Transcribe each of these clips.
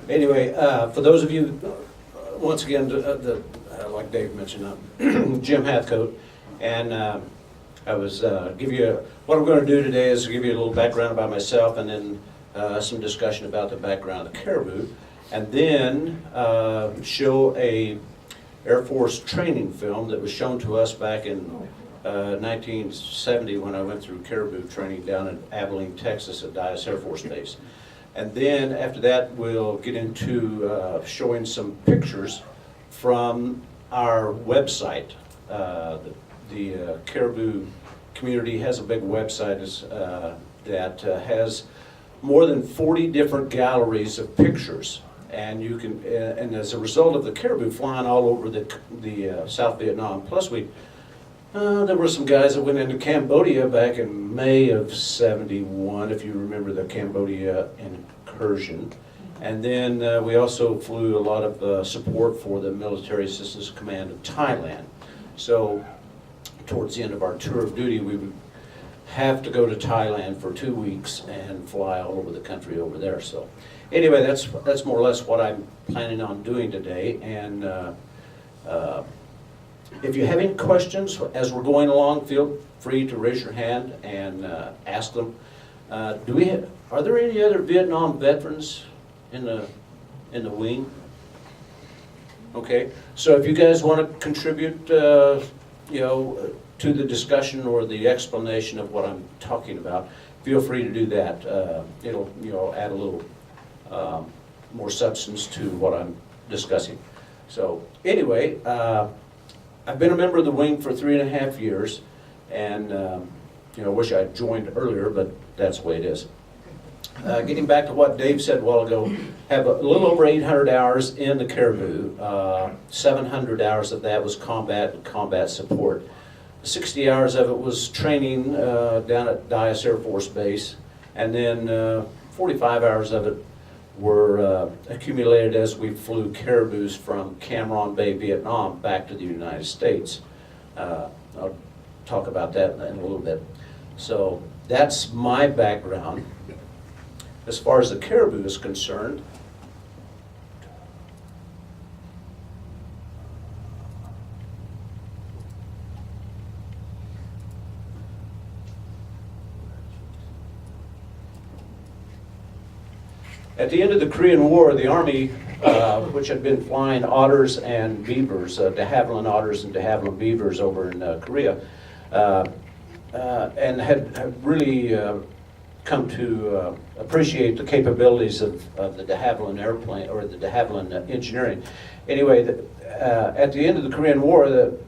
Anyway, for those of you, once again, like Dave mentioned, Jim Hathcoat, and I was give you what I'm going to do today is give you a little background about myself, and then some discussion about the background of the Caribou, and then show a Air Force training film that was shown to us back in 1970 when I went through Caribou training down in Havilland, Texas at Dyess Air Force Base. And then after that we'll get into showing some pictures from our website. The Caribou community has a big website that has more than 40 different galleries of pictures. And you can, and as a result of the Caribou flying all over the South Vietnam, plus there were some guys that went into Cambodia back in May of '71, if you remember the Cambodia incursion. And then we also flew a lot of support for the Military Assistance Command of Thailand. So towards the end of our tour of duty, we would have to go to Thailand for 2 weeks and fly all over the country over there. So anyway, that's more or less what I'm planning on doing today. And if you have any questions as we're going along, feel free to raise your hand and ask them. Are there any other Vietnam veterans in the wing? Okay, so if you guys want to contribute, to the discussion or the explanation of what I'm talking about, feel free to do that. It'll add a little more substance to what I'm discussing. So anyway, I've been a member of the wing for 3.5 years, and wish I'd joined earlier, but that's the way it is. Getting back to what Dave said a while ago, have a little over 800 hours in the Caribou. 700 hours of that was combat and combat support. 60 hours of it was training down at Dyess Air Force Base, and then 45 hours of it were accumulated as we flew Caribous from Cam Ranh Bay, Vietnam, back to the United States. I'll talk about that in a little bit. So that's my background. As far as the Caribou is concerned, at the end of the Korean War, the Army, which had been flying otters and beavers, de Havilland otters and de Havilland beavers over in Korea, and had really come to appreciate the capabilities of the de Havilland airplane, or the de Havilland engineering. Anyway, at the end of the Korean War,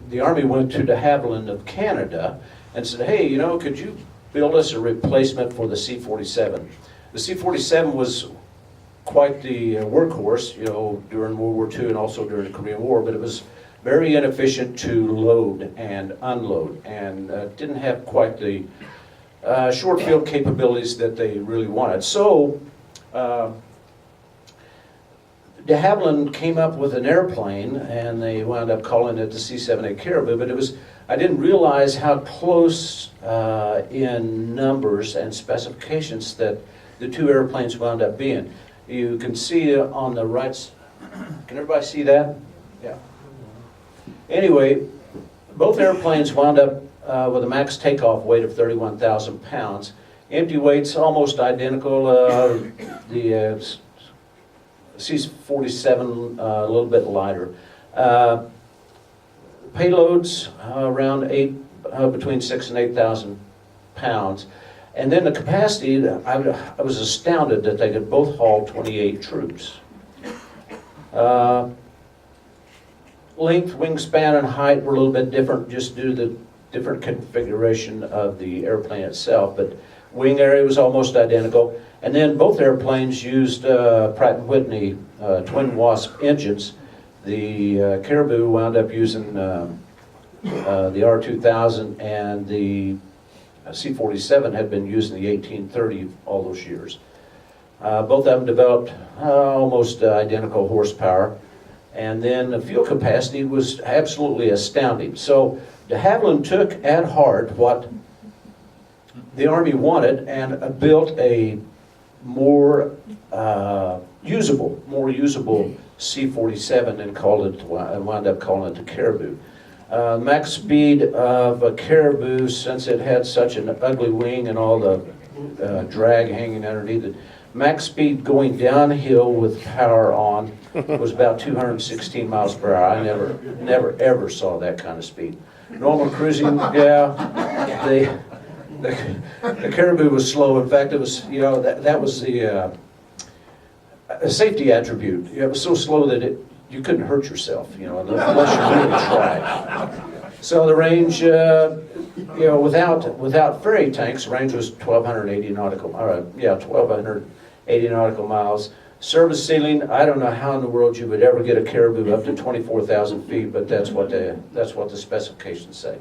the Army went to de Havilland of Canada and said, hey, could you build us a replacement for the C-47? The C-47 was quite the workhorse, during World War II and also during the Korean War, but it was very inefficient to load and unload, and didn't have quite the short field capabilities that they really wanted. So de Havilland came up with an airplane, and they wound up calling it the C-7A Caribou, but I didn't realize how close in numbers and specifications that the two airplanes wound up being. You can see on the right, can everybody see that? Yeah. Anyway, both airplanes wound up with a max takeoff weight of 31,000 pounds. Empty weight's almost identical. The C-47 a little bit lighter. Payloads around between 6,000 and 8,000 pounds. And then the capacity, I was astounded that they could both haul 28 troops. Length, wingspan, and height were a little bit different just due to the different configuration of the airplane itself, but wing area was almost identical. And then both airplanes used Pratt & Whitney twin Wasp engines. The Caribou wound up using the R2000, and the C-47 had been using the 1830 all those years. Both of them developed almost identical horsepower, and then the fuel capacity was absolutely astounding. So de Havilland took at heart what the Army wanted and built a more more usable C-47 and wound up calling it the Caribou. Max speed of a Caribou, since it had such an ugly wing and all the drag hanging underneath it, max speed going downhill with power on was about 216 miles per hour. I never ever saw that kind of speed. Normal cruising, yeah, the Caribou was slow. In fact, it was, that was the safety attribute. It was so slow that you couldn't hurt yourself, unless you really tried. So the range, without ferry tanks, the range was 1,280 nautical miles. Service ceiling, I don't know how in the world you would ever get a Caribou up to 24,000 feet, but that's what the specifications say.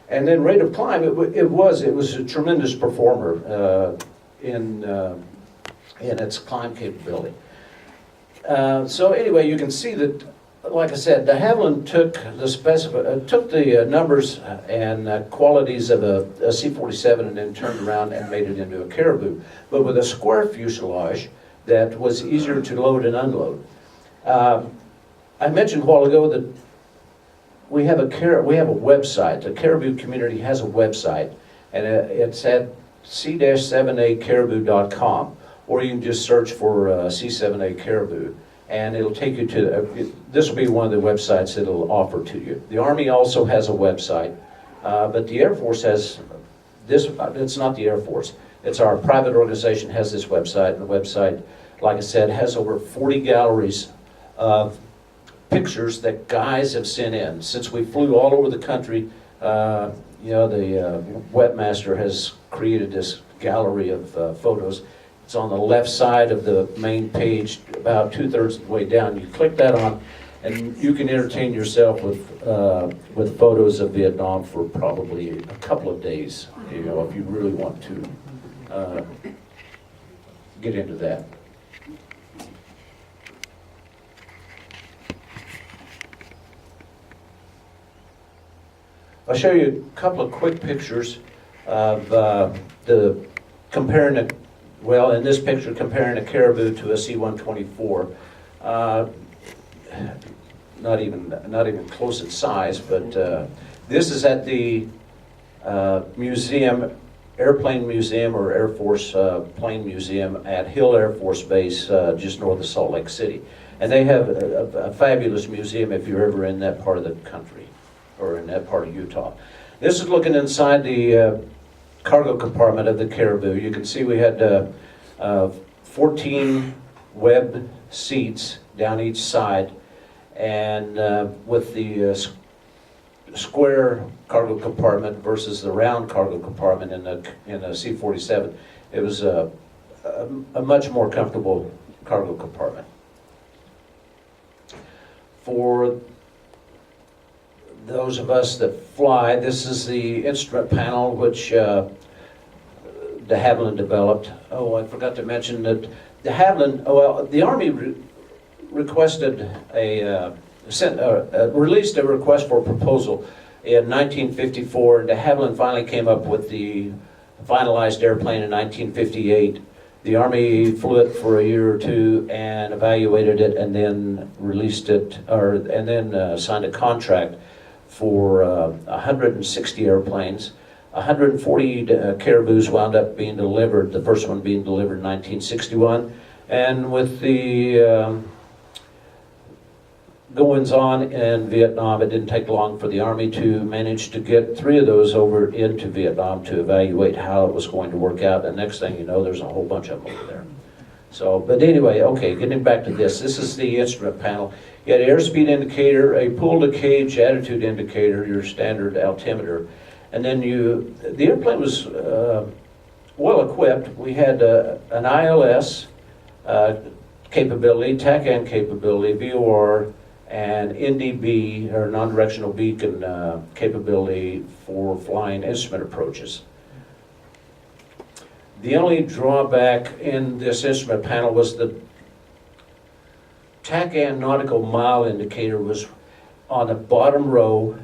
And then rate of climb, it was a tremendous performer in its climb capability. So anyway, you can see that, like I said, de Havilland took the numbers and qualities of a C-47 and then turned around and made it into a Caribou, but with a square fuselage that was easier to load and unload. I mentioned a while ago that we have a website. The Caribou community has a website, and it's at c-7acaribou.com, or you can just search for C7A Caribou, and it'll take you to, this will be one of the websites that it'll offer to you. The Army also has a website, but the Air Force has this. It's not the Air Force. It's our private organization has this website, and the website, like I said, has over 40 galleries of pictures that guys have sent in. Since we flew all over the country, the webmaster has created this gallery of photos. It's on the left side of the main page, about 2/3 of the way down. You click that on, and you can entertain yourself with photos of Vietnam for probably a couple of days, if you really want to get into that. I'll show you a couple of quick pictures of comparing in this picture, comparing a Caribou to a C-124. Not even close in size, but this is at the Airplane Museum or Air Force Plane Museum at Hill Air Force Base, just north of Salt Lake City. And they have a fabulous museum if you're ever in that part of the country, or in that part of Utah. This is looking inside the cargo compartment of the Caribou. You can see we had 14 web seats down each side, and with the square cargo compartment versus the round cargo compartment in a C-47, it was a much more comfortable cargo compartment. For those of us that fly, this is the instrument panel which de Havilland developed. Oh, I forgot to mention that de Havilland, the Army requested released a request for proposal in 1954, and de Havilland finally came up with the finalized airplane in 1958. The Army flew it for a year or two and evaluated it, and then released it, and then signed a contract for 160 airplanes. 140 Caribous wound up being delivered, the first one being delivered in 1961. And with the goings on in Vietnam, it didn't take long for the Army to manage to get 3 of those over into Vietnam to evaluate how it was going to work out. And next thing you know, there's a whole bunch of them over there. So, but anyway, okay, getting back to this. This is the instrument panel. You had an airspeed indicator, a pull-to-cage attitude indicator, your standard altimeter. And then the airplane was well equipped. We had an ILS capability, TACAN capability, VOR, and NDB, or non-directional beacon capability for flying instrument approaches. The only drawback in this instrument panel was the TACAN nautical mile indicator was on the bottom row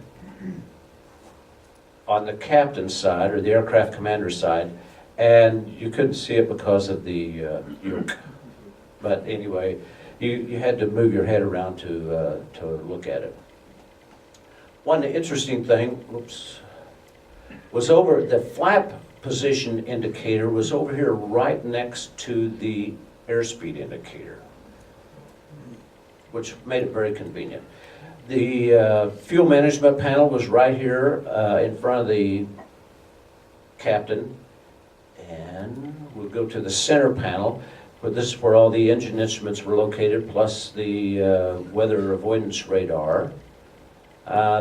on the captain's side, or the aircraft commander's side, and you couldn't see it because of the yoke. But anyway, you had to move your head around to look at it. One interesting thing, whoops, was over the flap position indicator was over here right next to the airspeed indicator, which made it very convenient. The fuel management panel was right here in front of the captain, and we'll go to the center panel, where this is where all the engine instruments were located, plus the weather avoidance radar.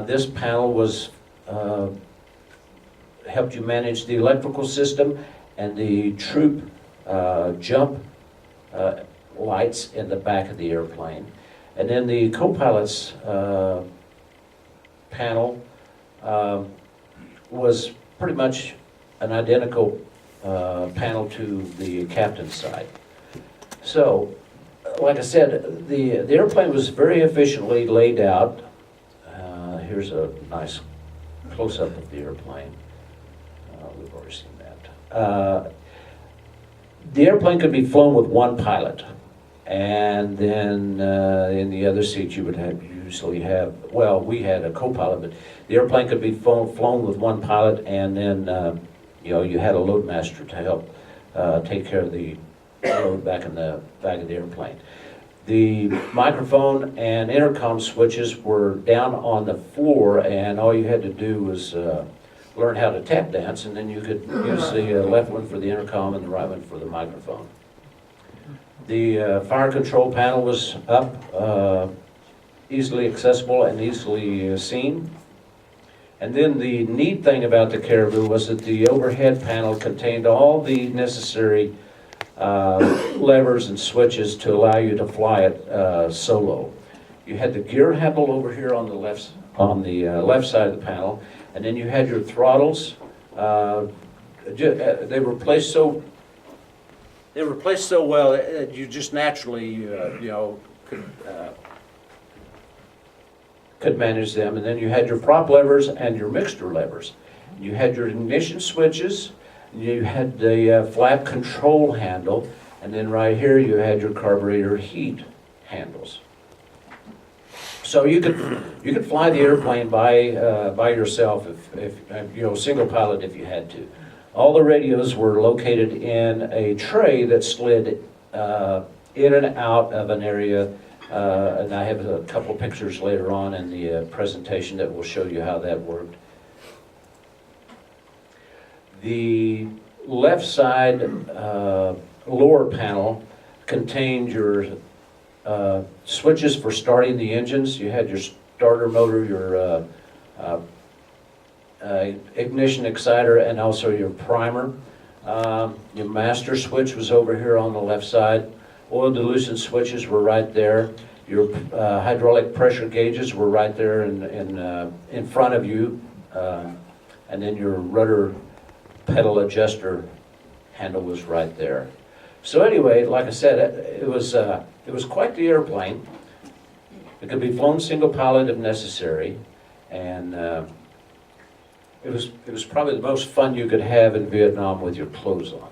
This panel was helped you manage the electrical system and the troop jump lights in the back of the airplane. And then the co-pilot's panel was pretty much an identical panel to the captain's side. So, like I said, the airplane was very efficiently laid out. Here's a nice close-up of the airplane. We've already seen that. The airplane could be flown with one pilot, and then in the other seat you would usually have, well, we had a co-pilot, but the airplane could be flown with one pilot, and then you had a loadmaster to help take care of the load back in the back of the airplane. The microphone and intercom switches were down on the floor, and all you had to do was learn how to tap dance, and then you could use the left one for the intercom and the right one for the microphone. The fire control panel was up, easily accessible and easily seen. And then the neat thing about the Caribou was that the overhead panel contained all the necessary levers and switches to allow you to fly it solo. You had the gear handle over here on the left side of the panel, and then you had your throttles. They were placed so well that you just naturally could manage them. And then you had your prop levers and your mixture levers. You had your ignition switches. You had the flap control handle, and then right here you had your carburetor heat handles. So you could fly the airplane by yourself if single pilot if you had to. All the radios were located in a tray that slid in and out of an area, and I have a couple pictures later on in the presentation that will show you how that worked. The left side lower panel contained your switches for starting the engines. You had your starter motor, your ignition exciter, and also your primer. Your master switch was over here on the left side. Oil dilution switches were right there. Your hydraulic pressure gauges were right there in front of you. And then your rudder pedal adjuster handle was right there. So anyway, like I said, it was quite the airplane. It could be flown single pilot if necessary, and it was probably the most fun you could have in Vietnam with your clothes on.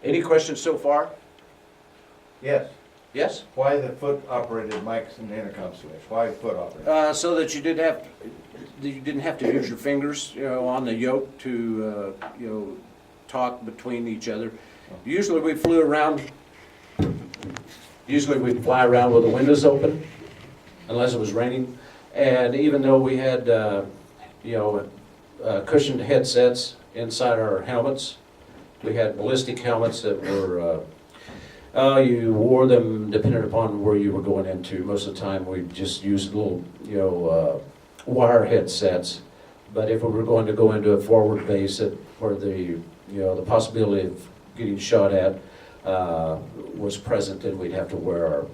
Any questions so far? Yes. Yes? Why the foot-operated mics and intercom switch? Why foot-operated? So that you didn't have to use your fingers, on the yoke to, talk between each other. Usually we'd fly around with the windows open, unless it was raining. And even though we had, cushioned headsets inside our helmets, we had ballistic helmets that were, you wore them depending upon where you were going into. Most of the time we just used little, wire headsets. But if we were going to go into a forward base where the possibility of getting shot at was present, then we'd have to wear our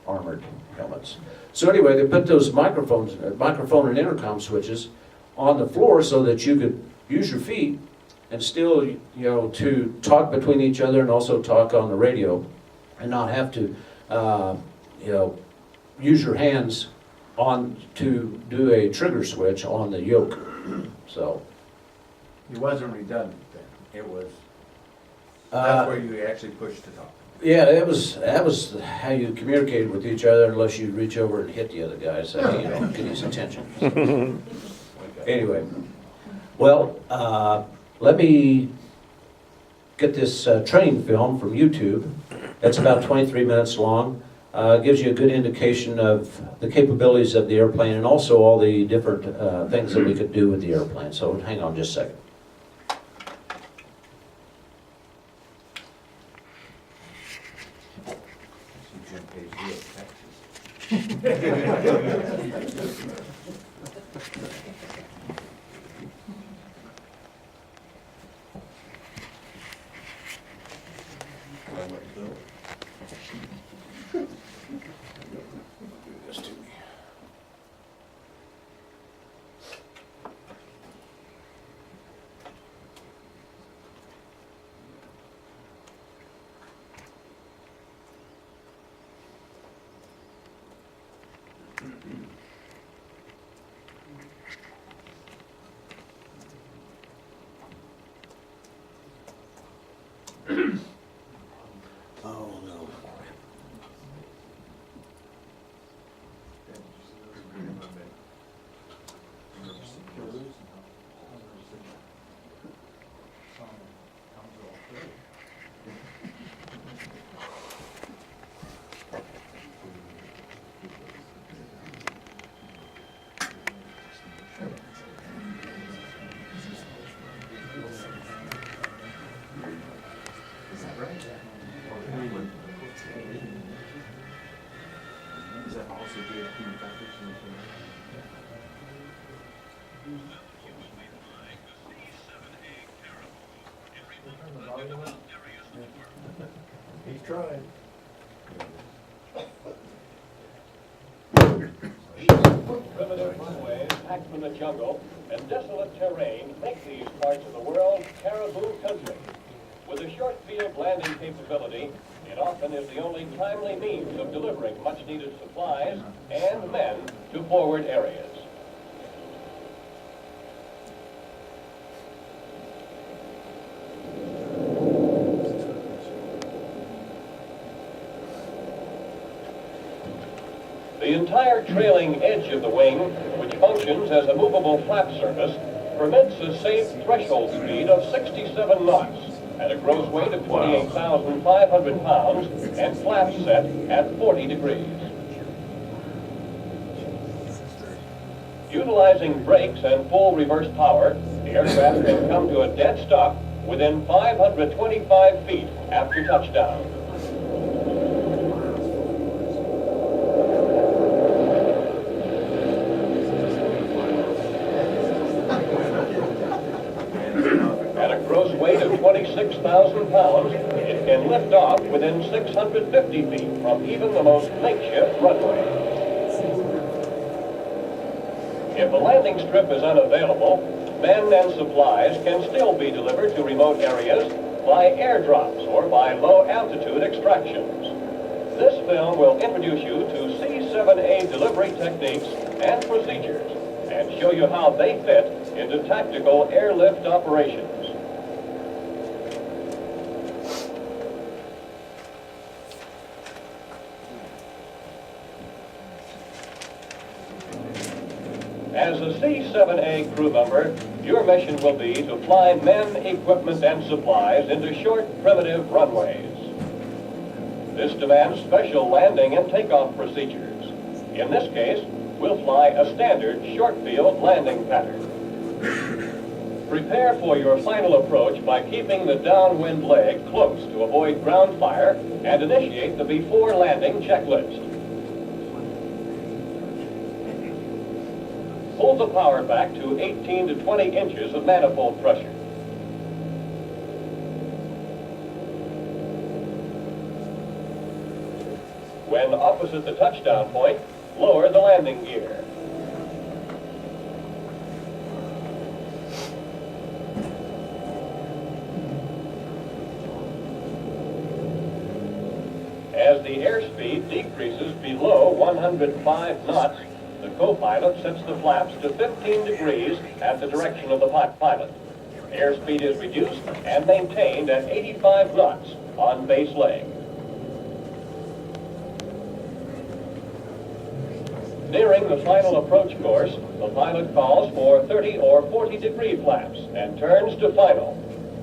armored helmets. So anyway, they put those microphone and intercom switches on the floor so that you could use your feet and still, to talk between each other and also talk on the radio, and not have to, use your hands on to do a trigger switch on the yoke. So It wasn't redundant then, it was, Uh, that's where you actually pushed it off. Yeah, that was how you communicated with each other unless you reach over and hit the other guy, so, you know, get his attention. So. Anyway, well, let me get this training film from YouTube. That's about 23 minutes long. Gives you a good indication of the capabilities of the airplane and also all the different things that we could do with the airplane. So hang on just a second. Jim pays real taxes. Oh, no. Is that also good manufacturing? He's trying. Primitive runways, packed from the jungle, and desolate terrain make these parts of the world caribou country. With a short field landing capability, it often is the only timely means of delivering much-needed supplies and men to forward areas. The entire trailing edge of the wing, which functions as a movable flap surface, permits a safe threshold speed of 67 knots at a gross weight of 28,500 pounds and flaps set at 40 degrees. Utilizing brakes and full reverse power, the aircraft can come to a dead stop within 525 feet after touchdown. At a gross weight of 26,000 pounds, it can lift off within 650 feet from even the most makeshift runway. If a landing strip is unavailable, men and supplies can still be delivered to remote areas by airdrops or by low-altitude extractions. This film will introduce you to C-7A delivery techniques and procedures and show you how they fit into tactical airlift operations. As a C-7A crew member, your mission will be to fly men, equipment, and supplies into short, primitive runways. This demands special landing and takeoff procedures. In this case, we'll fly a standard short-field landing pattern. Prepare for your final approach by keeping the downwind leg close to avoid ground fire and initiate the before landing checklist. Pull the power back to 18 to 20 inches of manifold pressure. When opposite the touchdown point, lower the landing gear. As the airspeed decreases below 105 knots, the co-pilot sets the flaps to 15 degrees at the direction of the pilot. Airspeed is reduced and maintained at 85 knots on base leg. Nearing the final approach course, the pilot calls for 30 or 40 degree flaps and turns to final.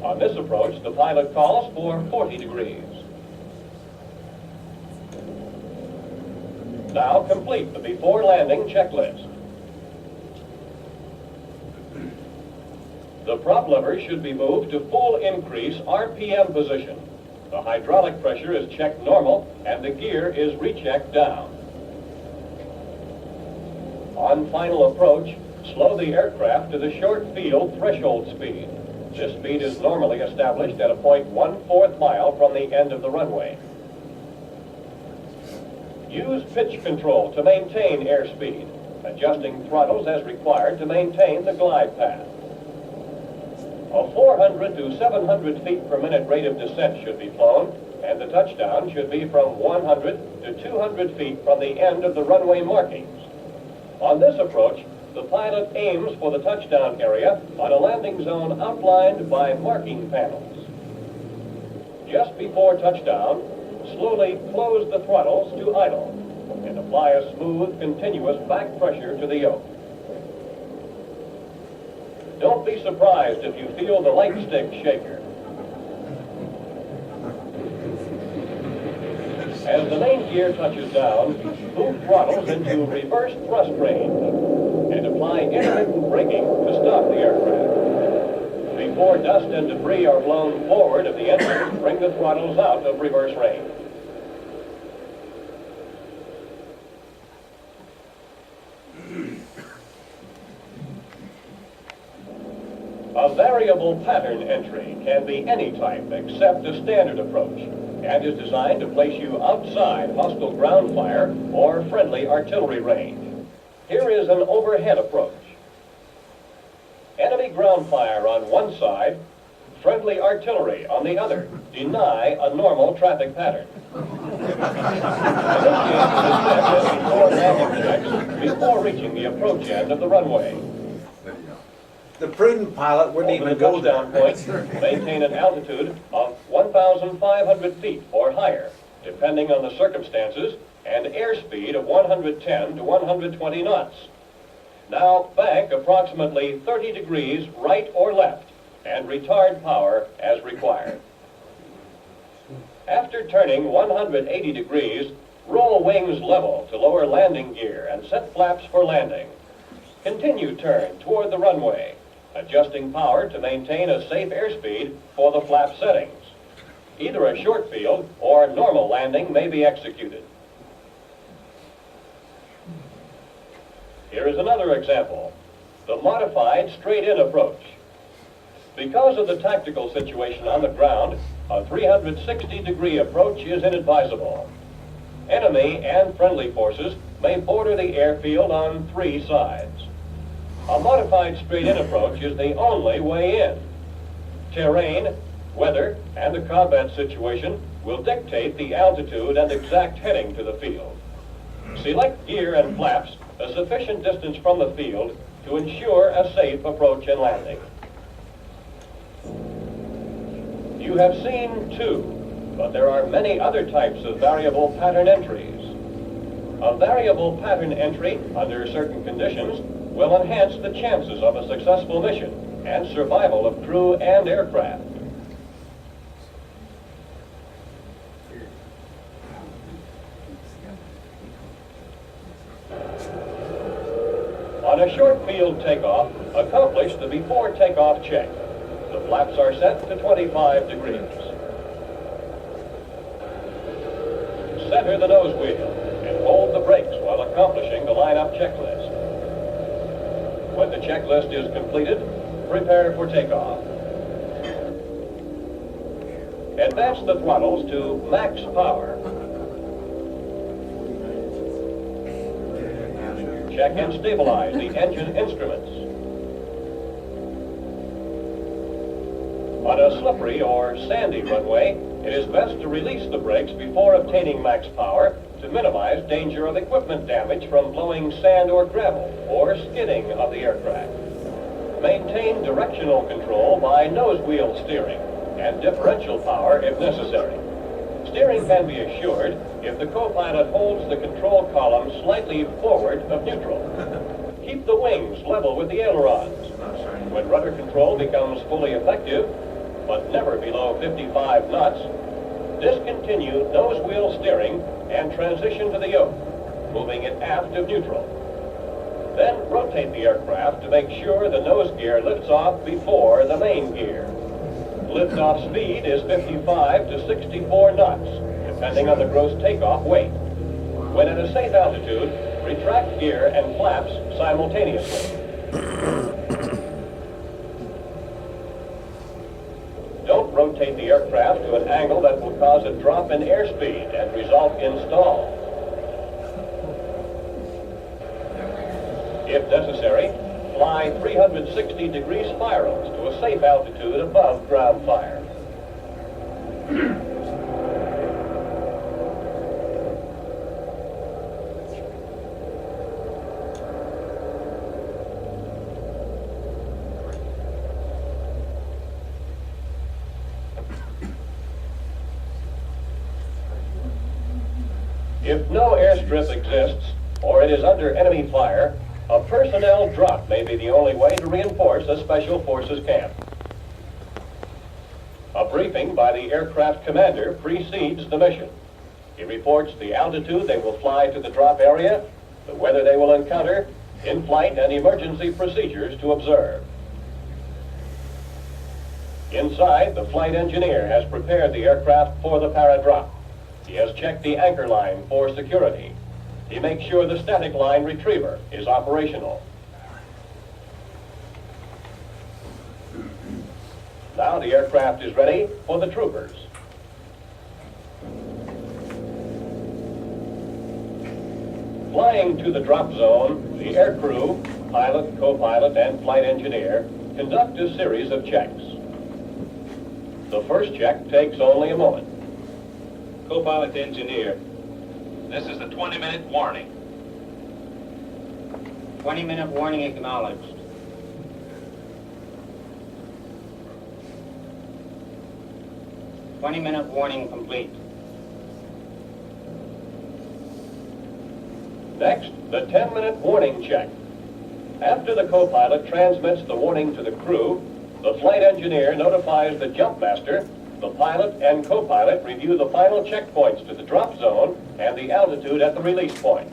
On this approach, the pilot calls for 40 degrees. Now complete the before landing checklist. The prop lever should be moved to full increase RPM position. The hydraulic pressure is checked normal and the gear is rechecked down. On final approach, slow the aircraft to the short field threshold speed. This speed is normally established at a point 1/4 mile from the end of the runway. Use pitch control to maintain airspeed, adjusting throttles as required to maintain the glide path. A 400 to 700 feet per minute rate of descent should be flown, and the touchdown should be from 100 to 200 feet from the end of the runway markings. On this approach, the pilot aims for the touchdown area on a landing zone outlined by marking panels. Just before touchdown, slowly close the throttles to idle and apply a smooth, continuous back pressure to the yoke. Don't be surprised if you feel the light stick shaker. As the main gear touches down, move throttles into reverse thrust range and apply intermittent braking to stop the aircraft. Before dust and debris are blown forward of the engine, bring the throttles out of reverse range. A variable pattern entry can be any type except a standard approach and is designed to place you outside hostile ground fire or friendly artillery range. Here is an overhead approach. Enemy ground fire on one side, friendly artillery on the other. Deny a normal traffic pattern. Before reaching the approach end of the runway. The prudent pilot wouldn't even go there. Touchdown point, maintain an altitude of 1,500 feet or higher, depending on the circumstances, and airspeed of 110 to 120 knots. Now bank approximately 30 degrees right or left and retard power as required. After turning 180 degrees, roll wings level to lower landing gear and set flaps for landing. Continue turn toward the runway, adjusting power to maintain a safe airspeed for the flap settings. Either a short field or normal landing may be executed. Here is another example, the modified straight-in approach. Because of the tactical situation on the ground, a 360-degree approach is inadvisable. Enemy and friendly forces may border the airfield on three sides. A modified straight-in approach is the only way in. Terrain, weather, and the combat situation will dictate the altitude and exact heading to the field. Select gear and flaps a sufficient distance from the field to ensure a safe approach and landing. You have seen two, but there are many other types of variable pattern entries. A variable pattern entry under certain conditions will enhance the chances of a successful mission and survival of crew and aircraft. On a short field takeoff, accomplish the before takeoff check. The flaps are set to 25 degrees. Center the nose wheel and hold the brakes while accomplishing the line-up checklist. When the checklist is completed, prepare for takeoff. Advance the throttles to max power. Check and stabilize the engine instruments. On a slippery or sandy runway, it is best to release the brakes before obtaining max power to minimize danger of equipment damage from blowing sand or gravel or skidding of the aircraft. Maintain directional control by nose wheel steering and differential power if necessary. Steering can be assured if the co-pilot holds the control column slightly forward of neutral. Keep the wings level with the ailerons. When rudder control becomes fully effective, but never below 55 knots, discontinue nose wheel steering and transition to the yoke, moving it aft of neutral. Then rotate the aircraft to make sure the nose gear lifts off before the main gear. Liftoff speed is 55 to 64 knots, depending on the gross takeoff weight. When at a safe altitude, retract gear and flaps simultaneously. Don't rotate the aircraft to an angle that will cause a drop in airspeed and result in stall. If necessary, fly 360-degree spirals to a safe altitude above ground fire. If no airstrip exists, or it is under enemy fire, a personnel drop may be the only way to reinforce a Special Forces camp. A briefing by the aircraft commander precedes the mission. He reports the altitude they will fly to the drop area, the weather they will encounter, in-flight and emergency procedures to observe. Inside, the flight engineer has prepared the aircraft for the para-drop. He has checked the anchor line for security. He makes sure the static line retriever is operational. Now the aircraft is ready for the troopers. Flying to the drop zone, the aircrew, pilot, co-pilot, and flight engineer conduct a series of checks. The first check takes only a moment. Co-pilot engineer, this is the 20-minute warning. 20-minute warning acknowledged. Twenty-minute warning complete. Next, the 10-minute warning check. After the co-pilot transmits the warning to the crew, the flight engineer notifies the jump master. The pilot and co-pilot review the final checkpoints to the drop zone and the altitude at the release point.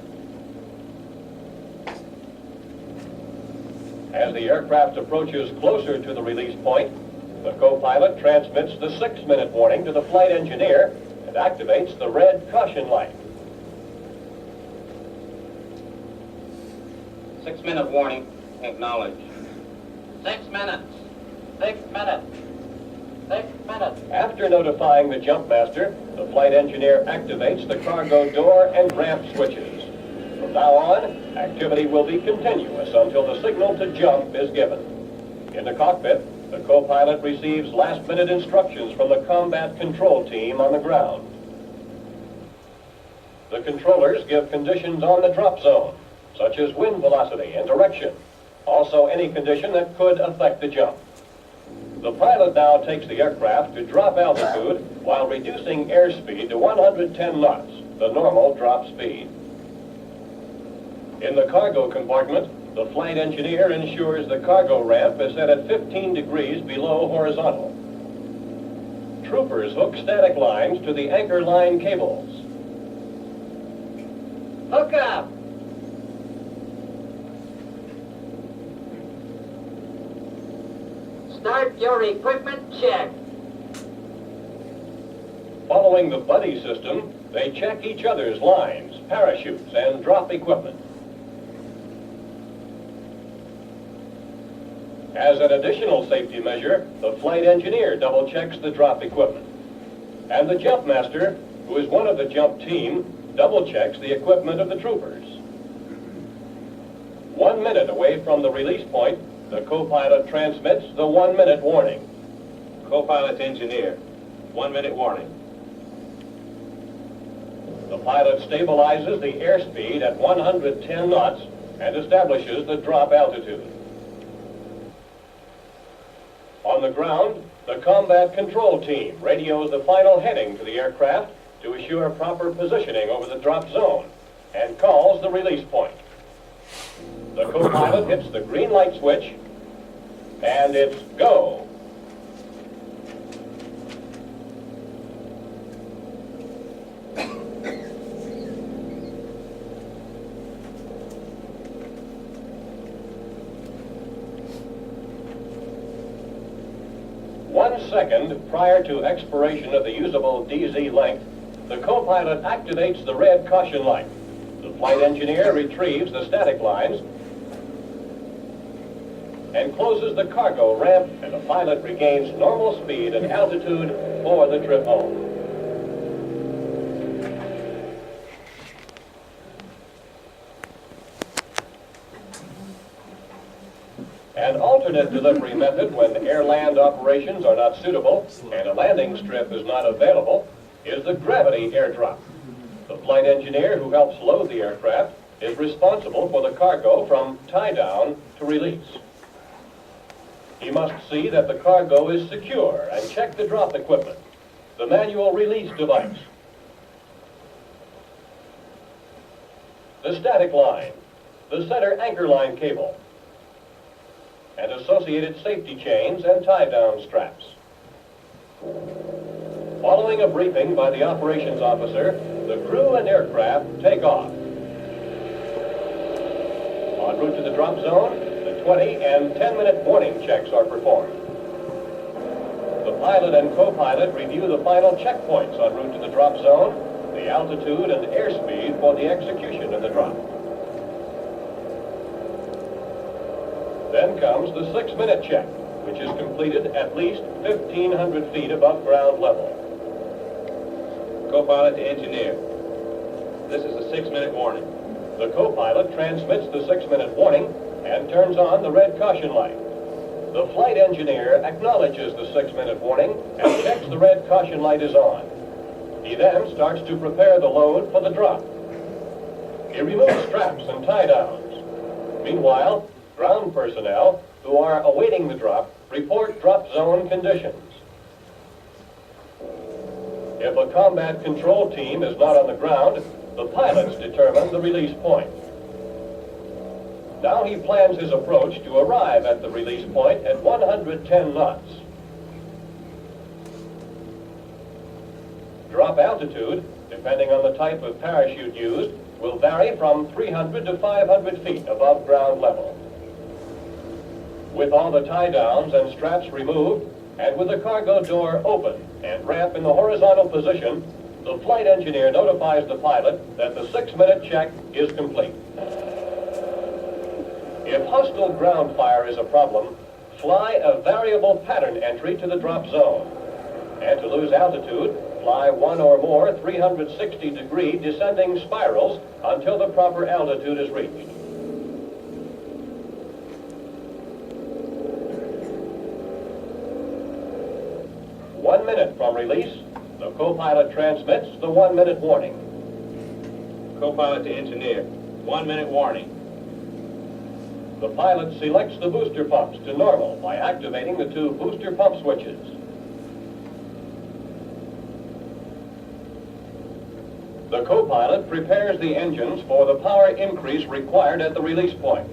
As the aircraft approaches closer to the release point, the co-pilot transmits the 6-minute warning to the flight engineer and activates the red caution light. 6-minute warning acknowledged. 6 minutes. 6 minutes. 6 minutes. After notifying the jump master, the flight engineer activates the cargo door and ramp switches. From now on, activity will be continuous until the signal to jump is given. In the cockpit, the co-pilot receives last-minute instructions from the combat control team on the ground. The controllers give conditions on the drop zone, such as wind velocity and direction, also any condition that could affect the jump. The pilot now takes the aircraft to drop altitude while reducing airspeed to 110 knots, the normal drop speed. In the cargo compartment, the flight engineer ensures the cargo ramp is set at 15 degrees below horizontal. Troopers hook static lines to the anchor line cables. Hook up. Start your equipment check. Following the buddy system, they check each other's lines, parachutes, and drop equipment. As an additional safety measure, the flight engineer double-checks the drop equipment. And the jump master, who is one of the jump team, double-checks the equipment of the troopers. 1 minute away from the release point, the co-pilot transmits the 1-minute warning. Co-pilot engineer, 1-minute warning. The pilot stabilizes the airspeed at 110 knots and establishes the drop altitude. On the ground, the combat control team radios the final heading to the aircraft to assure proper positioning over the drop zone and calls the release point. The co-pilot hits the green light switch, and it's go. One second prior to expiration of the usable DZ length, the co-pilot activates the red caution light. The flight engineer retrieves the static lines and closes the cargo ramp, and the pilot regains normal speed and altitude for the trip home. An alternate delivery method when air-land operations are not suitable and a landing strip is not available is the gravity airdrop. The flight engineer who helps load the aircraft is responsible for the cargo from tie-down to release. He must see that the cargo is secure and check the drop equipment, the manual release device, the static line, the center anchor line cable, and associated safety chains and tie-down straps. Following a briefing by the operations officer, the crew and aircraft take off. En route to the drop zone, the 20 and 10-minute warning checks are performed. The pilot and co-pilot review the final checkpoints en route to the drop zone, the altitude and airspeed for the execution of the drop. Then comes the 6-minute check, which is completed at least 1,500 feet above ground level. Co-pilot to engineer. This is a 6-minute warning. The co-pilot transmits the 6-minute warning and turns on the red caution light. The flight engineer acknowledges the 6-minute warning and checks the red caution light is on. He then starts to prepare the load for the drop. He removes straps and tie-downs. Meanwhile, ground personnel who are awaiting the drop report drop zone conditions. If a combat control team is not on the ground, the pilots determine the release point. Now he plans his approach to arrive at the release point at 110 knots. Drop altitude, depending on the type of parachute used, will vary from 300 to 500 feet above ground level. With all the tie-downs and straps removed, and with the cargo door open and ramp in the horizontal position, the flight engineer notifies the pilot that the 6-minute check is complete. If hostile ground fire is a problem, fly a variable pattern entry to the drop zone. And to lose altitude, fly one or more 360-degree descending spirals until the proper altitude is reached. One minute from release, the co-pilot transmits the 1-minute warning. Co-pilot to engineer. 1-minute warning. The pilot selects the booster pumps to normal by activating the 2 booster pump switches. The co-pilot prepares the engines for the power increase required at the release point.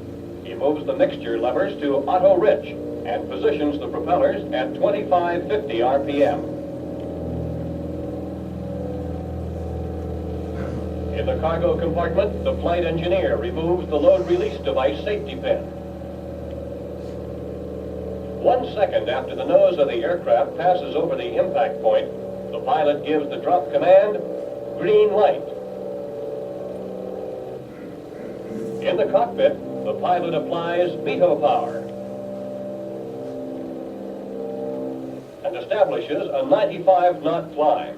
He moves the mixture levers to auto rich and positions the propellers at 2550 RPM. In the cargo compartment, the flight engineer removes the load release device safety pin. 1 second after the nose of the aircraft passes over the impact point, the pilot gives the drop command, green light. In the cockpit, the pilot applies veto power and establishes a 95-knot climb.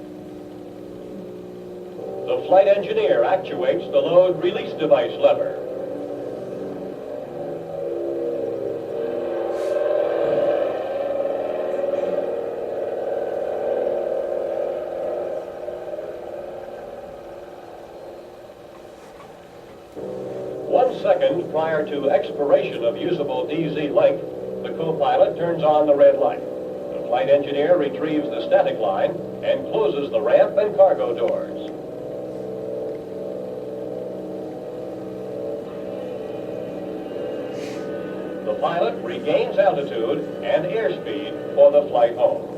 The flight engineer actuates the load release device lever. One second prior to expiration of usable DZ length, the co-pilot turns on the red light. flight engineer retrieves the static line and closes the ramp and cargo doors. The pilot regains altitude and airspeed for the flight home.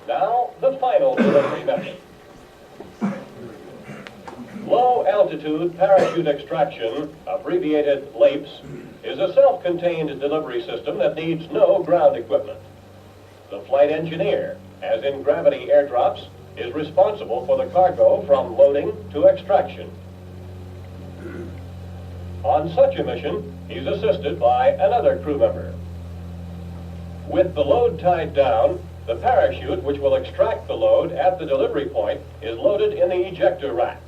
Now, the final delivery method. Low-altitude parachute extraction, abbreviated LAPES, is a self-contained delivery system that needs no ground equipment. The flight engineer, as in gravity airdrops, is responsible for the cargo from loading to extraction. On such a mission, he's assisted by another crew member. With the load tied down, the parachute, which will extract the load at the delivery point, is loaded in the ejector rack.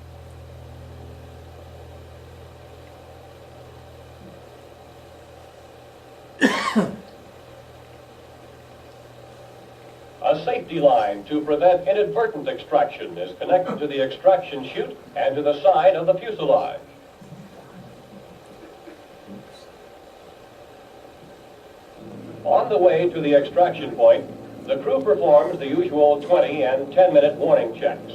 A safety line to prevent inadvertent extraction is connected to the extraction chute and to the side of the fuselage. On the way to the extraction point, the crew performs the usual 20 and 10-minute warning checks.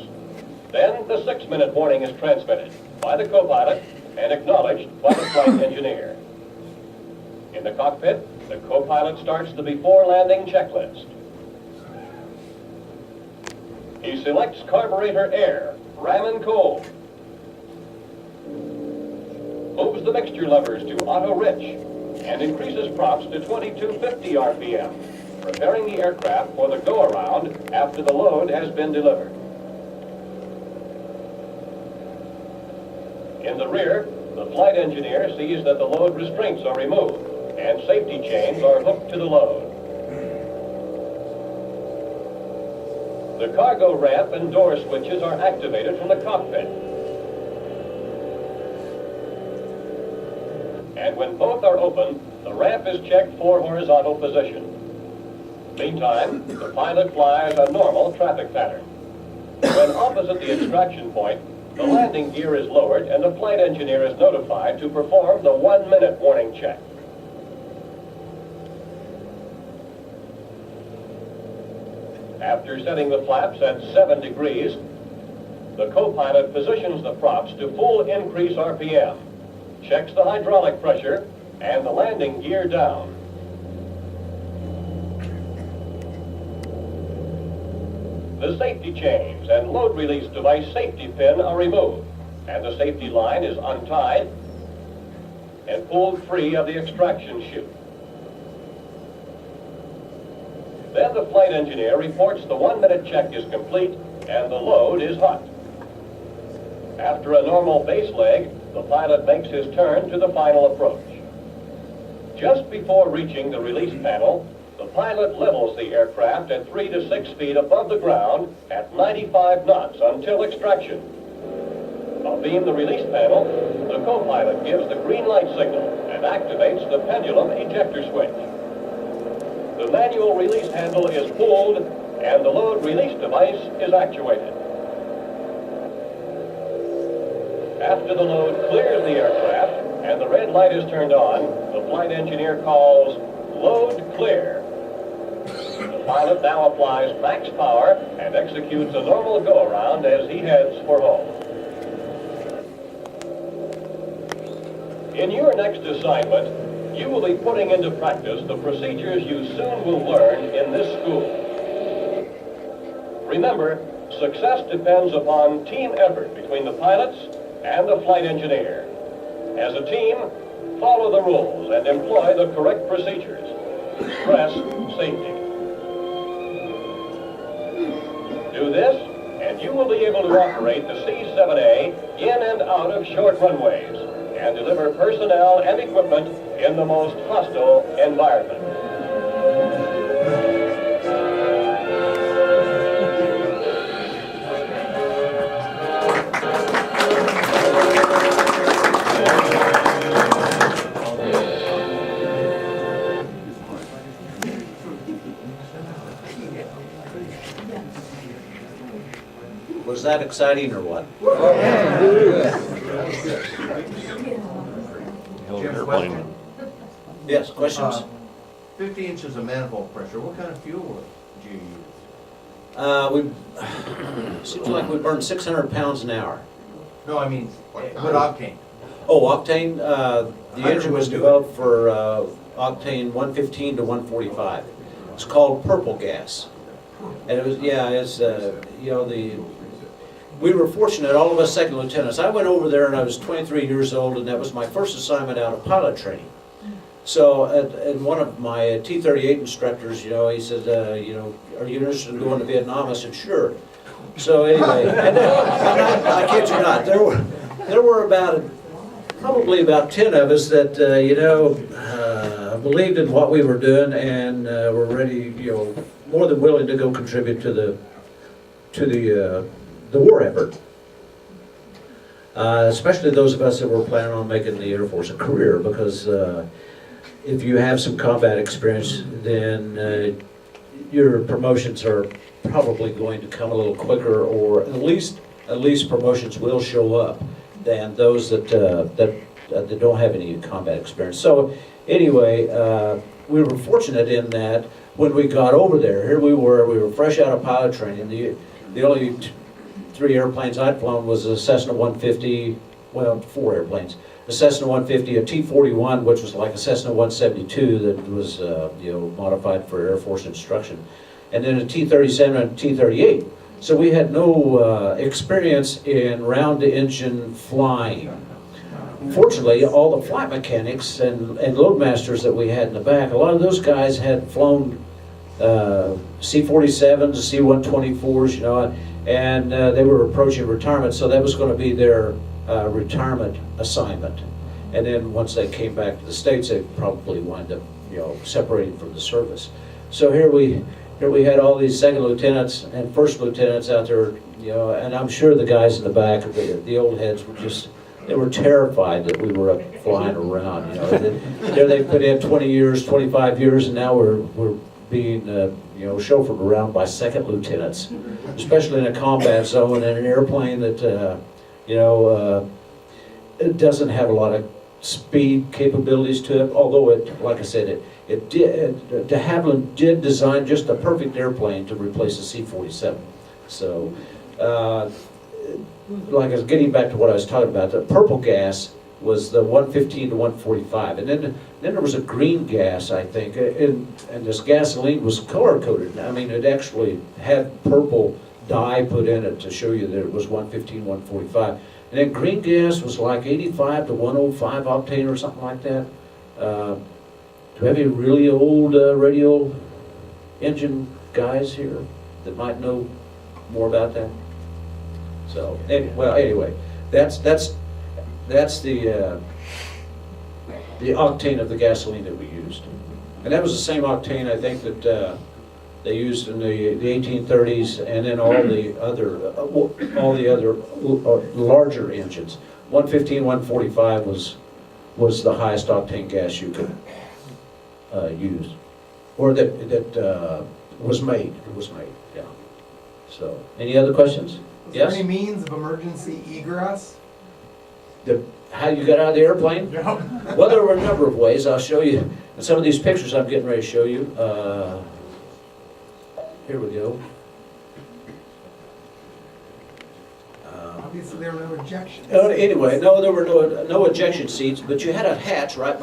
Then the 6-minute warning is transmitted by the co-pilot and acknowledged by the flight engineer. In the cockpit, the co-pilot starts the before-landing checklist. He selects carburetor air, ram and cold. Moves the mixture levers to auto-rich and increases props to 2250 RPM, preparing the aircraft for the go-around after the load has been delivered. In the rear, the flight engineer sees that the load restraints are removed and safety chains are hooked to the load. The cargo ramp and door switches are activated from the cockpit. And when both are open, the ramp is checked for horizontal position. Meantime, the pilot flies a normal traffic pattern. When opposite the extraction point, the landing gear is lowered and the flight engineer is notified to perform the 1-minute warning check. After setting the flaps at 7 degrees, the co-pilot positions the props to full increase RPM, checks the hydraulic pressure, and the landing gear down. The safety chains and load release device safety pin are removed, and the safety line is untied and pulled free of the extraction chute. Then the flight engineer reports the 1-minute check is complete and the load is hot. After a normal base leg, the pilot makes his turn to the final approach. Just before reaching the release panel, the pilot levels the aircraft at 3 to 6 feet above the ground at 95 knots until extraction. Abeam the release panel, the co-pilot gives the green light signal and activates the pendulum ejector switch. The manual release handle is pulled and the load release device is actuated. After the load clears the aircraft and the red light is turned on, the flight engineer calls load clear. The pilot now applies max power and executes a normal go-around as he heads for home. In your next assignment, you will be putting into practice the procedures you soon will learn in this school. Remember, success depends upon team effort between the pilots and the flight engineer. As a team, follow the rules and employ the correct procedures. Stress safety. Do this, and you will be able to operate the C-7A in and out of short runways and deliver personnel and equipment in the most hostile environment. Was that exciting or what? Jim Hathcoat. Yes, questions? 50 inches of manifold pressure, what kind of fuel do you use? Seems like we burned 600 pounds an hour. No, I mean, What what kind? octane? Oh, octane, the engine was developed for octane 115 to 145. It's called purple gas. And it was, yeah, it's, you know, we were fortunate, all of us second lieutenants. I went over there and I was 23 years old, and that was my first assignment out of pilot training. So, and one of my T-38 instructors, you know, he said, you know, are you interested in going to Vietnam? I said, sure. So anyway, and I kid you not, there were probably about 10 of us that, you know, believed in what we were doing and were ready, you know, more than willing to go contribute to the war effort. Especially those of us that were planning on making the Air Force a career, because if you have some combat experience, then your promotions are probably going to come a little quicker, or at least promotions will show up than those that don't have any combat experience. So anyway, we were fortunate in that when we got over there, here we were fresh out of pilot training. The only 3 airplanes I'd flown was a Cessna 150, well, 4 airplanes. A Cessna 150, a T-41, which was like a Cessna 172 that was, you know, modified for Air Force instruction, and then a T-37 and a T-38. So we had no experience in round engine flying. Fortunately, all the flight mechanics and loadmasters that we had in the back, a lot of those guys had flown C-47s, C-124s, you know, and they were approaching retirement, so that was going to be their retirement assignment. And then once they came back to the States, they probably wind up, you know, separating from the service. So here we had all these second lieutenants and first lieutenants out there, you know, and I'm sure the guys in the back, the old heads were just, they were terrified that we were up flying around, you know. There they put in 20 years, 25 years, and now we're being, you know, chauffeured around by second lieutenants, especially in a combat zone in an airplane that, you know, it doesn't have a lot of speed capabilities to it, although it, like I said, de Havilland did design just a perfect airplane to replace the C-47. So, like I was getting back to what I was talking about, the purple gas was the 115 to 145, and then there was a green gas, I think, and this gasoline was color-coded. I mean, it actually had purple dye put in it to show you that it was 115, 145. And then green gas was like 85 to 105 octane or something like that. Do we have any really old radial engine guys here that might know more about that? So, well, anyway, that's the octane of the gasoline that we used, and that was the same octane I think that they used in the 1830s, and then all the other larger engines. 115, 145 was the highest octane gas you could use, or that was made. It was made, yeah. So, any other questions? Is Yes. there any means of emergency egress? How you got out of the airplane? No. Well, there were a number of ways. I'll show you. And some of these pictures I'm getting ready to show you. Here we go. Obviously, there were no ejections. Anyway, no, there were no ejection seats, but you had a hatch right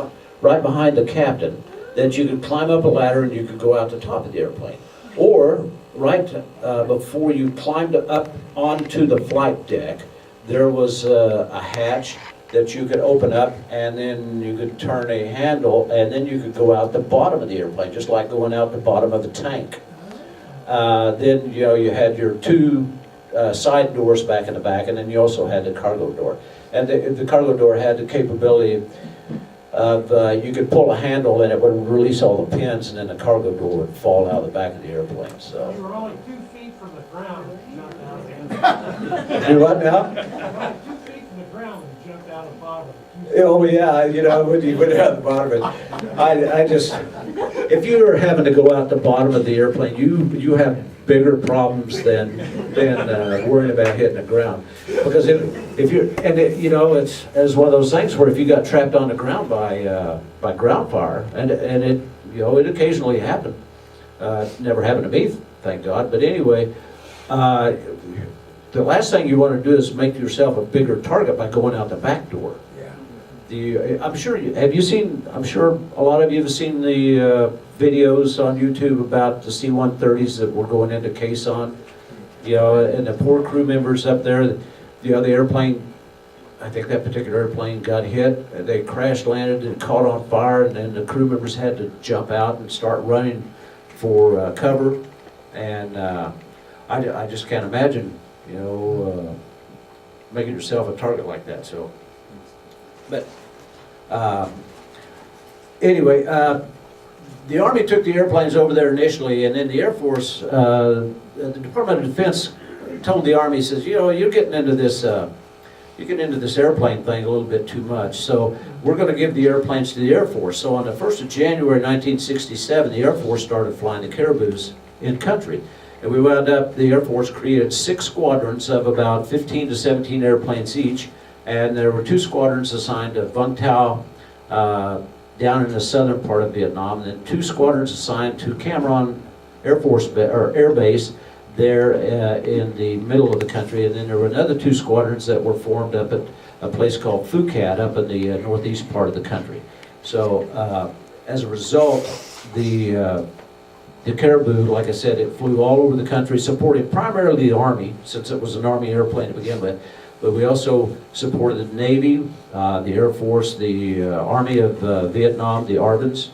behind the captain that you could climb up a ladder and you could go out the top of the airplane. Or right before you climbed up onto the flight deck, there was a hatch that you could open up, and then you could turn a handle, and then you could go out the bottom of the airplane, just like going out the bottom of a tank. Then, you know, you had your 2 side doors back in the back, and then you also had the cargo door. And the cargo door had the capability of, you could pull a handle and it would release all the pins, and then the cargo door would fall out of the back of the airplane. So. You were only 2 feet from the ground when you jumped out of the Do what now? 2 feet from the ground when you jumped out of the bottom. Oh, yeah, you know, when you went out the bottom of it, I just, if you were having to go out the bottom of the airplane, you have bigger problems than worrying about hitting the ground. Because if you're, and it, you know, it's one of those things where if you got trapped on the ground by ground fire, and it, you know, it occasionally happened. Never happened to me, thank God. But anyway, the last thing you want to do is make yourself a bigger target by going out the back door. I'm sure have you seen? I'm sure a lot of you have seen the videos on YouTube about the C-130s that were going into Quezon. You know, and the poor crew members up there. You know, the airplane. I think that particular airplane got hit. They crash landed and caught on fire, and then the crew members had to jump out and start running for cover. And I just can't imagine, you know, making yourself a target like that. So, but anyway, the Army took the airplanes over there initially, and then the Air Force, the Department of Defense told the Army, says, you know, you're getting into this airplane thing a little bit too much, so we're going to give the airplanes to the Air Force. So on the 1st of January 1967, the Air Force started flying the Caribous in country. And we wound up, the Air Force created 6 squadrons of about 15 to 17 airplanes each, and there were 2 squadrons assigned to Vung Tau down in the southern part of Vietnam, and then 2 squadrons assigned to Cam Ranh Air Base there in the middle of the country, and then there were another 2 squadrons that were formed up at a place called Phu Cat up in the northeast part of the country. So as a result, the Caribou, like I said, it flew all over the country, supporting primarily the Army, since it was an Army airplane to begin with. But we also supported the Navy, the Air Force, the Army of Vietnam, the ARVNs.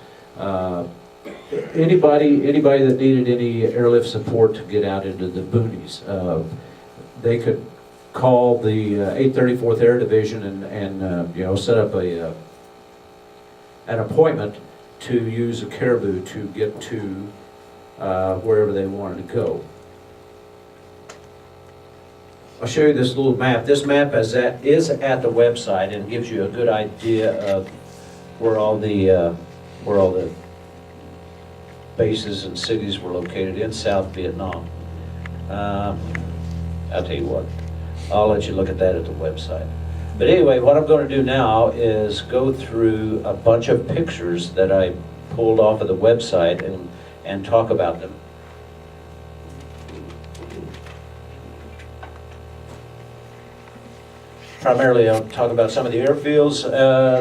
Anybody that needed any airlift support to get out into the boonies, they could call the 834th Air Division and you know, set up an appointment to use a Caribou to get to wherever they wanted to go. I'll show you this little map. This map is at the website and gives you a good idea of where all the bases and cities were located in South Vietnam. I'll tell you what, I'll let you look at that at the website. But anyway, what I'm going to do now is go through a bunch of pictures that I pulled off of the website and talk about them. Primarily, I'll talk about some of the airfields.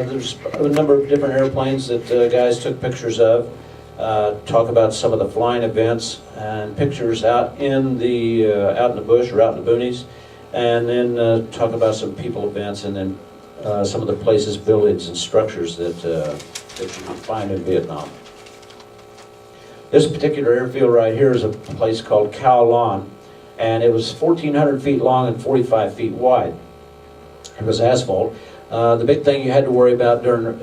There's a number of different airplanes that guys took pictures of. Talk about some of the flying events and pictures out in the bush or out in the boonies, and then talk about some people events, and then some of the places, buildings, and structures that you can find in Vietnam. This particular airfield right here is a place called Cao Lan, and it was 1,400 feet long and 45 feet wide. It was asphalt. The big thing you had to worry about during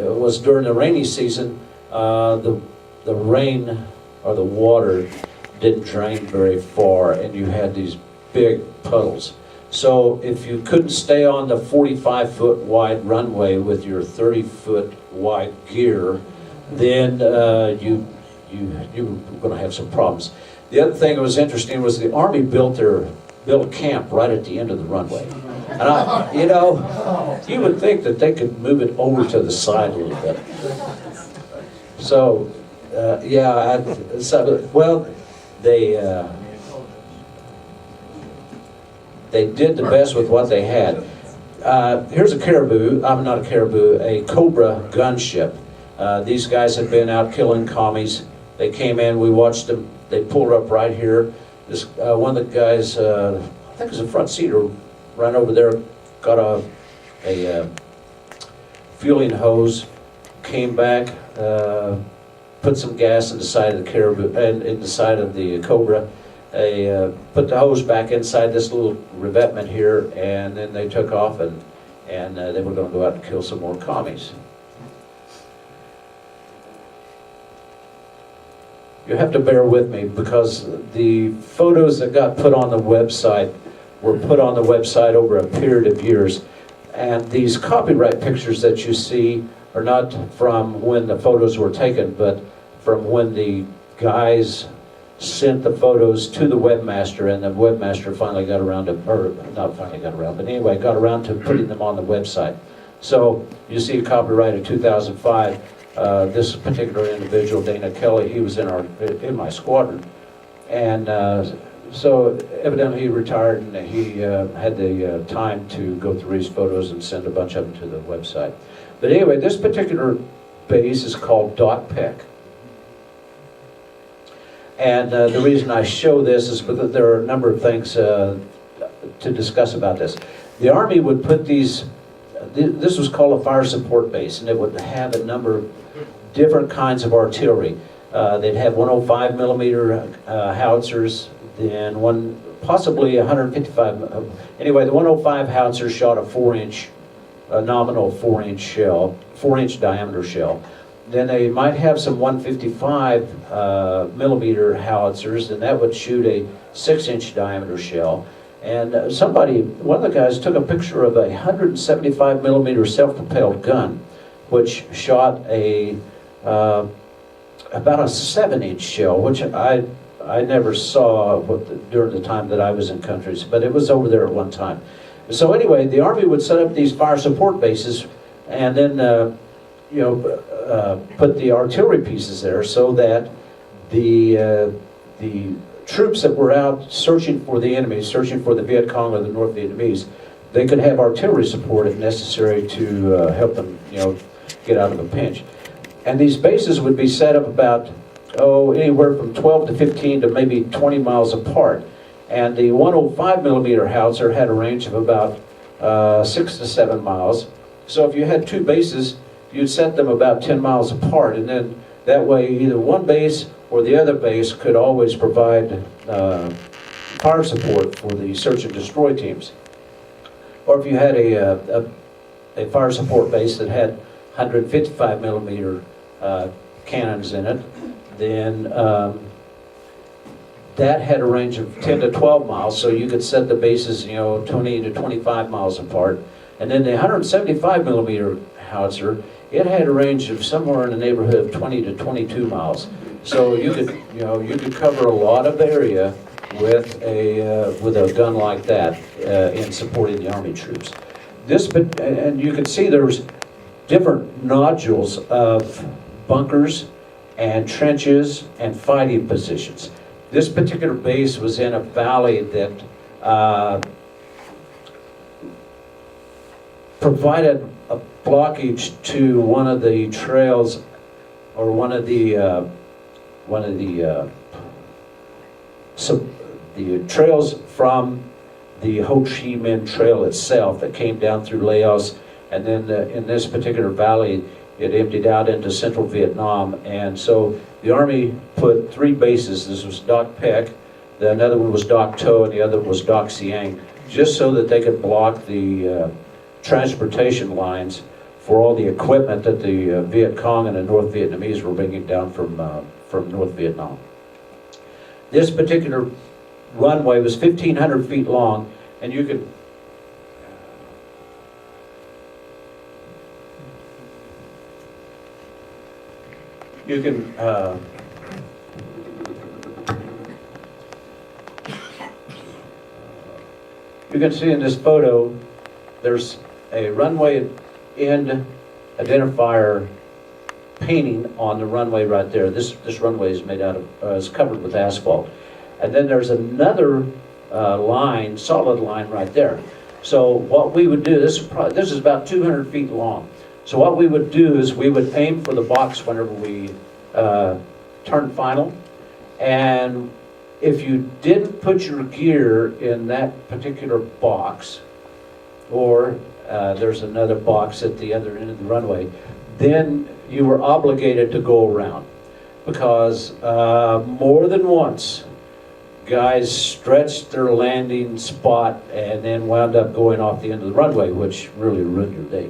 the rainy season, the rain or the water didn't drain very far, and you had these big puddles. So if you couldn't stay on the 45-foot wide runway with your 30-foot wide gear, then you were going to have some problems. The other thing that was interesting was the Army built a camp right at the end of the runway. And you know, you would think that they could move it over to the side a little bit. So, yeah, they did the best with what they had. Here's a Caribou, not a Caribou, a Cobra gunship. These guys had been out killing commies. They came in, we watched them, they pulled up right here. This one of the guys, I think it was a front seater, ran over there, got a fueling hose, came back, put some gas in the side of the Caribou, and in the side of the Cobra. They put the hose back inside this little revetment here, and then they took off, and they were going to go out and kill some more commies. You have to bear with me because the photos that got put on the website were put on the website over a period of years. And these copyright pictures that you see are not from when the photos were taken, but from when the guys sent the photos to the webmaster, and the webmaster finally got around to, or not finally got around, but anyway, got around to putting them on the website. So you see a copyright in 2005. This particular individual, Dana Kelly, he was in my squadron. And so evidently he retired, and he had the time to go through his photos and send a bunch of them to the website. But anyway, this particular base is called Doc Peck. And the reason I show this is because there are a number of things to discuss about this. The Army would put these, this was called a fire support base, and it would have a number of different kinds of artillery. They'd have 105 millimeter howitzers, then possibly 155. Anyway, the 105 howitzer shot a nominal 4-inch shell, 4-inch diameter shell. Then they might have some 155 millimeter howitzers, and that would shoot a 6-inch diameter shell. And one of the guys took a picture of a 175 millimeter self-propelled gun, which shot about a 7-inch shell, which I never saw during the time that I was in countries, but it was over there at one time. So anyway, the Army would set up these fire support bases, and then put the artillery pieces there so that the troops that were out searching for the enemy, searching for the Viet Cong or the North Vietnamese, they could have artillery support if necessary to help them, get out of a pinch. And these bases would be set up about, anywhere from 12 to 15 to maybe 20 miles apart. And the 105 millimeter howitzer had a range of about 6 to 7 miles. So if you had two bases, you'd set them about 10 miles apart, and then that way either one base or the other base could always provide fire support for the search and destroy teams. Or if you had a fire support base that had 155 millimeter cannons in it, then that had a range of 10 to 12 miles, so you could set the bases 20 to 25 miles apart. And then the 175 millimeter howitzer, it had a range of somewhere in the neighborhood of 20 to 22 miles. So you could cover a lot of area with a gun like that in supporting the Army troops. And you can see there's different nodules of bunkers and trenches and fighting positions. This particular base was in a valley that provided a blockage to one of the trails, or one of the trails from the Ho Chi Minh Trail itself that came down through Laos, and then in this particular valley it emptied out into central Vietnam. And so the Army put 3 bases. This was Doc Peck, another one was Doc To, and the other was Doc Siang, just so that they could block the transportation lines for all the equipment that the Viet Cong and the North Vietnamese were bringing down from North Vietnam. This particular runway was 1,500 feet long, and you can see in this photo, there's a runway end identifier painting on the runway right there. This runway is made out of, is covered with asphalt. And then there's another line, solid line right there. So what we would do, this is about 200 feet long. So what we would do is we would aim for the box whenever we turn final. And if you didn't put your gear in that particular box, or there's another box at the other end of the runway, then you were obligated to go around. Because more than once, guys stretched their landing spot and then wound up going off the end of the runway, which really ruined your day.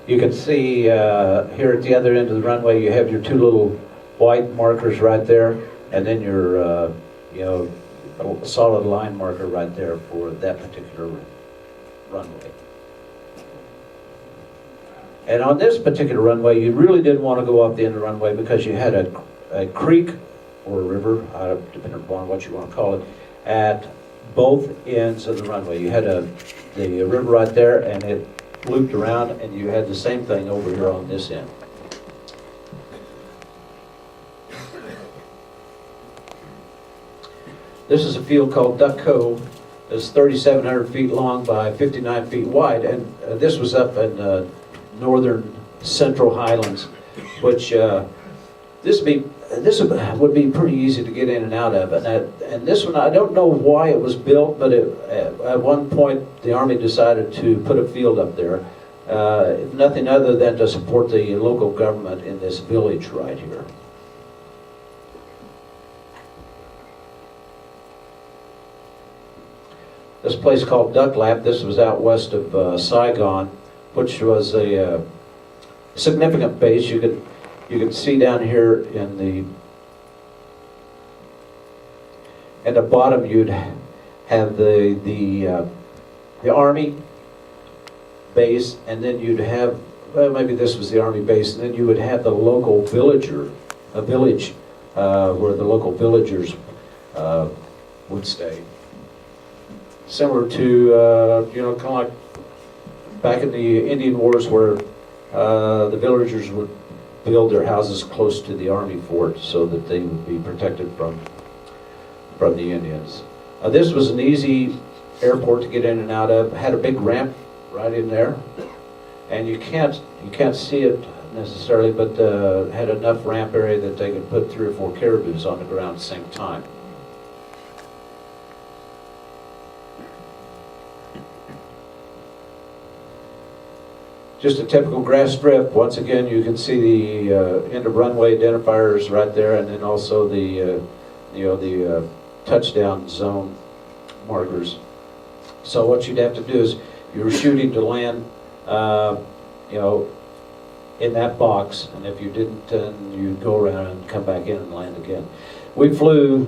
You can see here at the other end of the runway, you have your 2 little white markers right there, and then your a solid line marker right there for that particular runway. And on this particular runway, you really didn't want to go off the end of the runway because you had a creek or a river, depending upon what you want to call it, at both ends of the runway. You had the river right there, and it looped around, and you had the same thing over here on this end. This is a field called Duck Cove. It's 3,700 feet long by 59 feet wide, and this was up in northern central Highlands, which this would be pretty easy to get in and out of. And this one, I don't know why it was built, but at one point the Army decided to put a field up there, nothing other than to support the local government in this village right here. This place called Duck Lap, this was out west of Saigon, which was a significant base. You could see down here in the bottom you'd have the Army base, and then you'd have, well, maybe this was the Army base, and then you would have the local village where the local villagers would stay. Similar to, kind of like back in the Indian Wars, where the villagers would build their houses close to the Army fort so that they would be protected from the Indians. This was an easy airport to get in and out of. It had a big ramp right in there, and you can't see it necessarily, but had enough ramp area that they could put 3 or 4 caribous on the ground at the same time. Just a typical grass strip. Once again, you can see the end of runway identifiers right there, and then also the touchdown zone markers. So what you'd have to do is, you were shooting to land, in that box, and if you didn't, you'd go around and come back in and land again. We flew.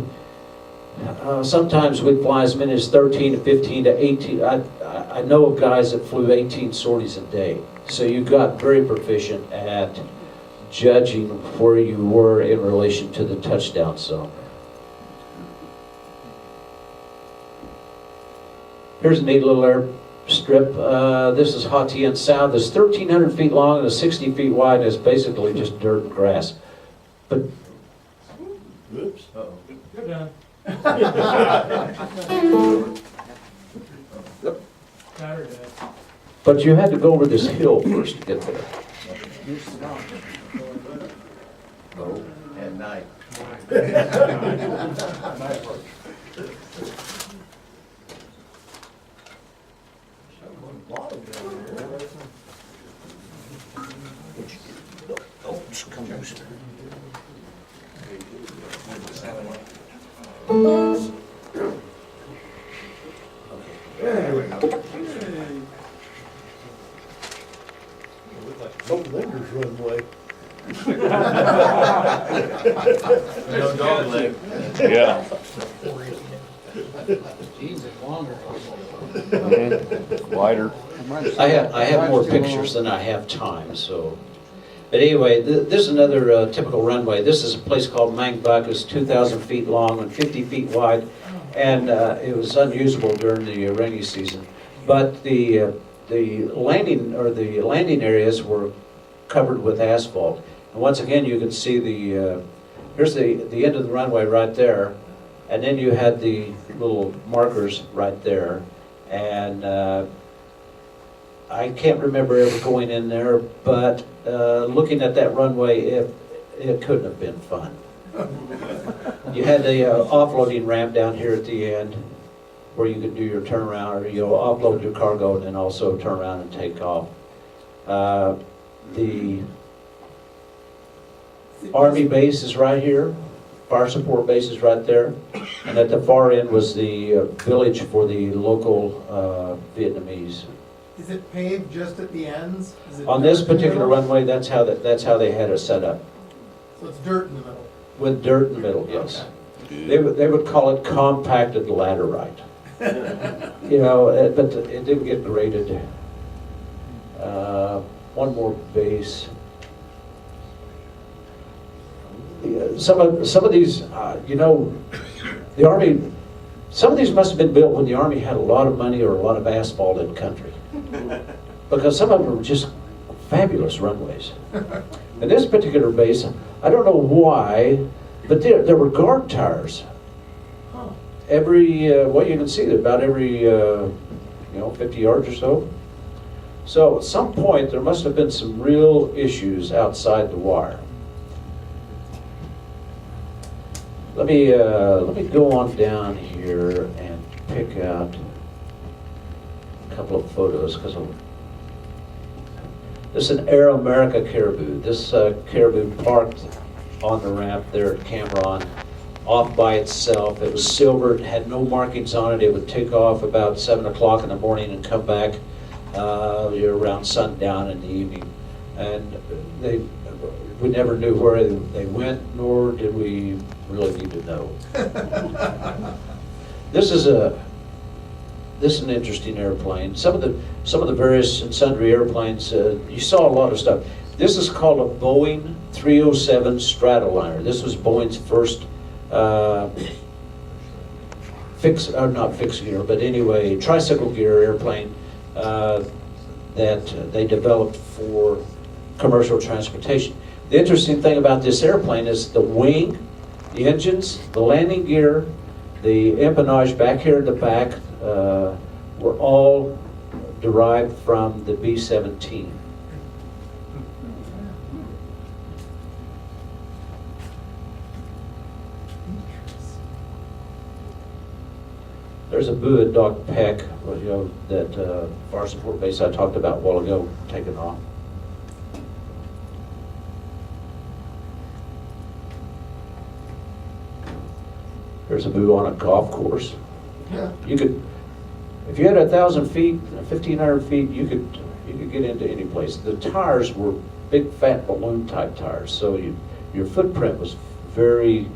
Sometimes we'd fly as many as 13 to 15 to 18. I know of guys that flew 18 sorties a day. So you got very proficient at judging where you were in relation to the touchdown zone. Here's a neat little airstrip. This is Ha Tien South. It's 1,300 feet long and it's 60 feet wide, and it's basically just dirt and grass. But Oops. Uh-oh. You're done. Saturday. But you had to go over this hill first to get there. Oh, at night. Don't Linder's runway. No dog leg. Yeah. Geez, it's longer. Wider. I have more pictures than I have time, so. But anyway, this is another typical runway. This is a place called Mang Buk. It's 2,000 feet long and 50 feet wide, and it was unusable during the rainy season. But the landing areas were covered with asphalt. And once again, you can see here's the end of the runway right there, and then you had the little markers right there, and I can't remember ever going in there, but looking at that runway, it couldn't have been fun. You had the offloading ramp down here at the end, where you could do your turnaround, or you'll offload your cargo and then also turn around and take off. The Army base is right here, fire support base is right there, and at the far end was the village for the local Vietnamese. Is it paved just at the ends? Is it On this dirt in the particular middle? runway, that's how they had it set up, So it's dirt in the middle? with dirt in the middle, yes. Okay. They would call it compacted laterite. You know, but it didn't get graded. One more base. Some of these, you know, the Army, some of these must have been built when the Army had a lot of money or a lot of asphalt in the country. Because some of them were just fabulous runways. And this particular base, I don't know why, but there were guard tires. Every, well, you can see that about every, you know, 50 yards or so. So at some point, there must have been some real issues outside the wire. Let me go on down here and pick out a couple of photos, because this is an Air America Caribou. This Caribou parked on the ramp there at Cameron, off by itself. It was silver, it had no markings on it. It would take off about 7 o'clock in the morning and come back around sundown in the evening. And we never knew where they went, nor did we really need to know. This is an interesting airplane. Some of the various and sundry airplanes, you saw a lot of stuff. This is called a Boeing 307 Stratoliner. This was Boeing's first not fixed gear, but anyway, tricycle gear airplane that they developed for commercial transportation. The interesting thing about this airplane is the wing, the engines, the landing gear, the empennage back here in the back were all derived from the B-17. There's a boo at Dock Peck, you know, that fire support base I talked about a while ago, taken off. There's a boo on a golf course. Yeah. You could, if you had 1,000 feet, 1,500 feet, you could get into any place. The tires were big, fat balloon type tires, so your footprint was very